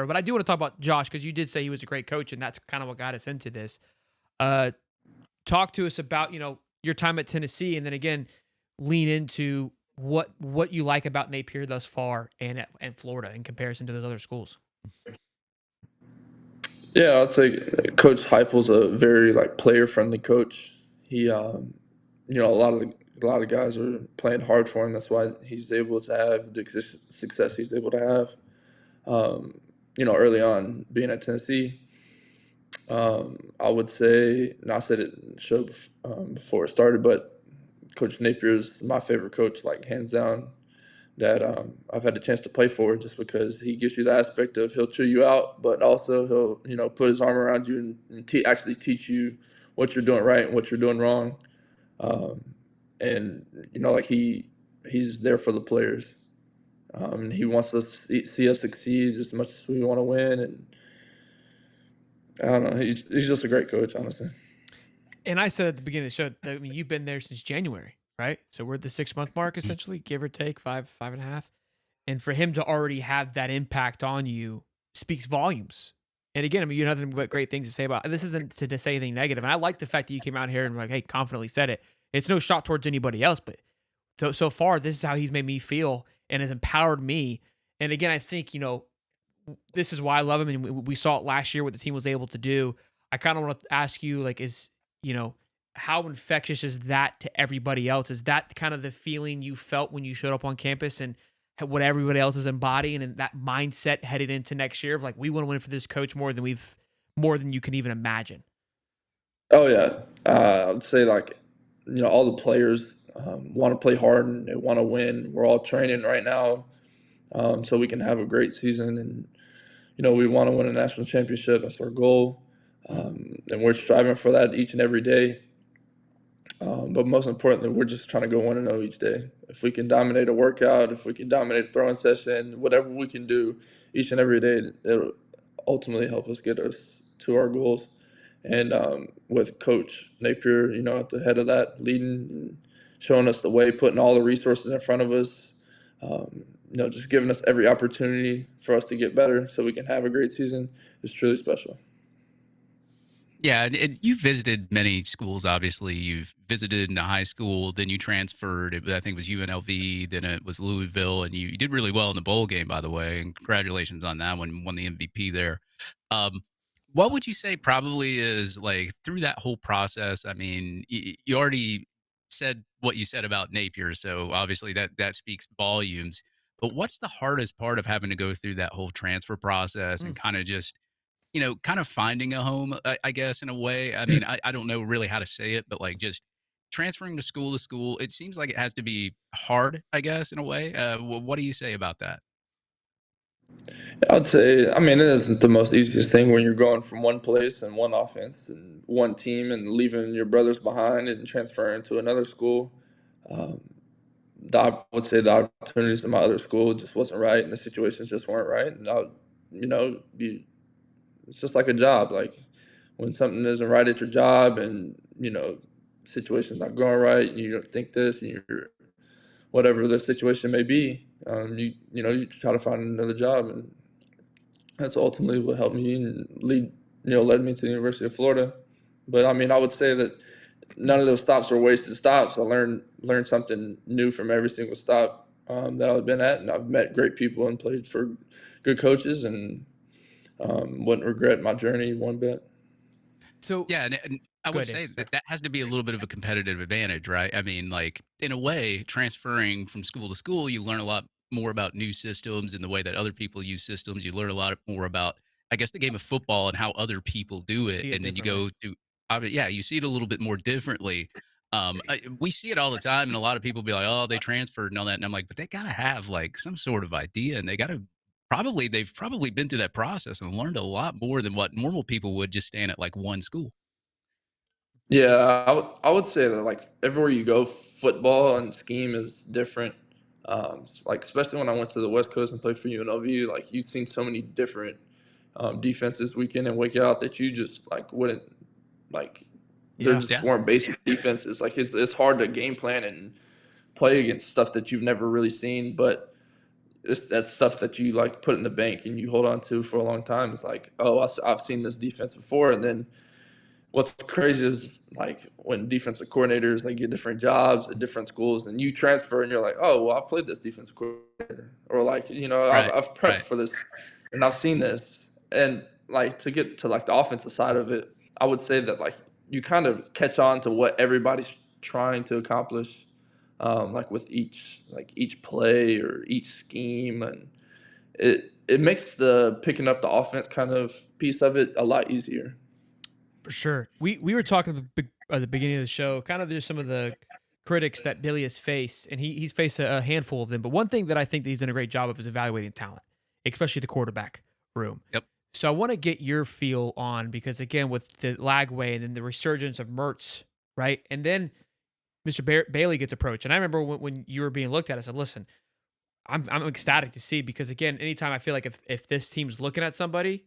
Florida. But I do want to talk about Josh because you did say he was a great coach, and that's kind of what got us into this. Uh, Talk to us about your time at Tennessee, and then again, lean into what you like about Napier thus far and Florida in comparison to those other schools. Yeah, I'd say Coach Heupel's a very like player friendly coach. He, a lot of guys are playing hard for him. That's why he's able to have the success he's able to have. Early on being at Tennessee, I would say, and I said it in the show before it started, but Coach Napier is my favorite coach, like hands down, that I've had the chance to play for, just because he gives you the aspect of he'll chew you out, but also he'll put his arm around you and actually teach you what you're doing right and what you're doing wrong. And like he's there for the players. And he wants us to see us succeed as much as we want to win. And I don't know, he's just a great coach, honestly. And I said at the beginning of the show that you've been there since January, right? So we're at the 6 month mark, essentially, give or take 5.5. And for him to already have that impact on you speaks volumes. And again, you have nothing but great things to say about. And this isn't to say anything negative. And I like the fact that you came out here and like, hey, confidently said it. It's no shot towards anybody else, but so far, this is how he's made me feel and has empowered me. And again, I think this is why I love him, and we saw it last year what the team was able to do. I kind of want to ask you, like, how infectious is that to everybody else? Is that kind of the feeling you felt when you showed up on campus and what everybody else is embodying, and that mindset headed into next year of like, we want to win for this coach more than you can even imagine? Oh yeah, I would say like all the players want to play hard and they want to win. We're all training right now, so we can have a great season, and we want to win a national championship. That's our goal, and we're striving for that each and every day. But most importantly, we're just trying to go 1-0 each day. If we can dominate a workout, if we can dominate a throwing session, whatever we can do each and every day, it'll ultimately help us get us to our goals. And with Coach Napier, at the head of that, leading and showing us the way, putting all the resources in front of us, just giving us every opportunity for us to get better so we can have a great season is truly special. Yeah, and you visited many schools. Obviously, you've visited in the high school, then you transferred. I think it was UNLV, then it was Louisville, and you did really well in the bowl game, by the way. And congratulations on that one, won the MVP there. Um, what would you say probably is like through that whole process? I mean, you already said what you said about Napier, so obviously that speaks volumes. But what's the hardest part of having to go through that whole transfer process and kind of just kind of finding a home, I guess, in a way? I mean, I don't know really how to say it, but like just transferring to school, it seems like it has to be hard, I guess, in a way. What do you say about that? I'd say, I mean, it isn't the most easiest thing when you're going from one place and one offense and one team and leaving your brothers behind and transferring to another school. Um, I would say the opportunities in my other school just wasn't right, and the situations just weren't right. And it's just like a job. Like when something isn't right at your job, and situation's not going right, and you don't think this, and you're whatever the situation may be, you try to find another job, and that's ultimately what helped me and led me to the University of Florida. But I mean, I would say that none of those stops were wasted stops. I learned something new from every single stop that I've been at, and I've met great people and played for good coaches, and wouldn't regret my journey one bit. So Yeah, and I go would ahead, Dave. say Sorry. that has to be a little bit of a competitive advantage, right? I mean, like in a way, transferring from school to school, you learn a lot more about new systems and the way that other people use systems. You learn a lot more about, I guess, the game of football and how other people do it, See it and then you differently. go to, yeah, you see it a little bit more differently. We see it all the time, and a lot of people be like, "Oh, they transferred and all that," and I'm like, "But they gotta have like some sort of idea, and they've probably been through that process and learned a lot more than what normal people would just staying at like one school." Yeah, I would say that like everywhere you go, football and scheme is different. Like especially when I went to the West Coast and played for UNLV, like you've seen so many different defenses week in and week out that you just like wouldn't like. There Yeah. just Yeah. weren't basic defenses. Like it's hard to game plan and play against stuff that you've never really seen. But that's stuff that you like put in the bank and you hold on to for a long time. It's like, oh, I've seen this defense before. And then what's crazy is like when defensive coordinators they get different jobs at different schools, and you transfer and you're like, oh, well, I've played this defensive coordinator, or like, Right. I've prepped Right. for this, and I've seen this, and like to get to like the offensive side of it, I would say that like you kind of catch on to what everybody's trying to accomplish, like with each play or each scheme, and it makes the picking up the offense kind of piece of it a lot easier. For sure. We were talking at the beginning of the show, kind of just some of the critics that Billy has faced, and he's faced a handful of them. But one thing that I think that he's done a great job of is evaluating talent, especially the quarterback room. Yep. So I want to get your feel on, because again, with the Lagway and then the resurgence of Mertz, right? And then Mr. Bailey gets approached. And I remember when you were being looked at, I said, listen, I'm ecstatic to see, because again, anytime I feel like if this team's looking at somebody,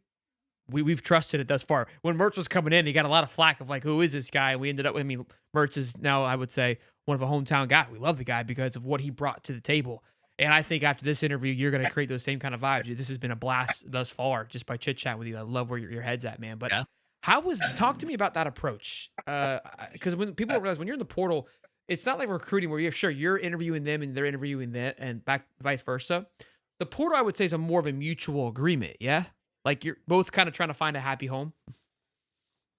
we've trusted it thus far. When Mertz was coming in, he got a lot of flack of like, who is this guy? And we ended up, I mean, Mertz is now, I would say, one of a hometown guy. We love the guy because of what he brought to the table. And I think after this interview, you're going to create those same kind of vibes. This has been a blast thus far, just by chit chat with you. I love where your head's at, man. But Yeah. talk to me about that approach? Because when people don't realize when you're in the portal, it's not like recruiting where you're interviewing them and they're interviewing them and back vice versa. The portal, I would say, is a more of a mutual agreement. Yeah. Like you're both kind of trying to find a happy home.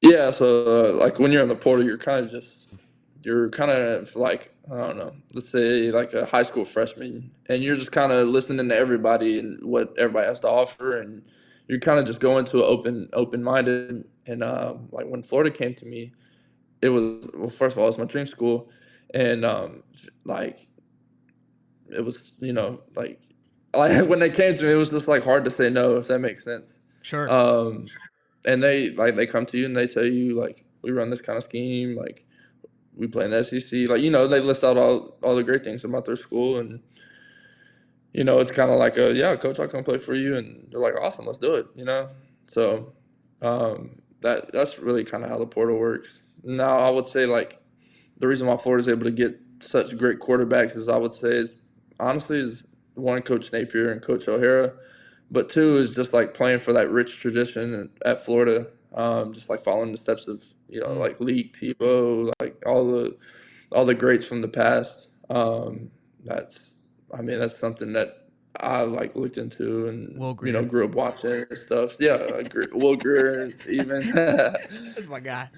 Yeah, so like when you're in the portal, you're kind of like, I don't know, let's say like a high school freshman, and you're just kind of listening to everybody and what everybody has to offer, and you're kind of just going to open minded. And like when Florida came to me, it was, well, first of all, it's my dream school, and like it was, like when they came to me, it was just like hard to say no, if that makes sense. Sure. Um, and they come to you and they tell you like, we run this kind of scheme, like we play in the SEC, like, they list out all the great things about their school, and it's kind of like yeah, coach, I'll come play for you, and they're like, awesome, let's do it. So that's really kind of how the portal works. Now I would say like the reason why Florida's able to get such great quarterbacks is, I would say, is honestly is one, Coach Napier and Coach O'Hara, but two is just like playing for that rich tradition at Florida, just like following the steps of Mm. like Lee Tebow, like all the greats from the past. That's I mean that's something that I like looked into and Will Greer. grew up watching and stuff. Yeah, Will Greer even. That's my guy.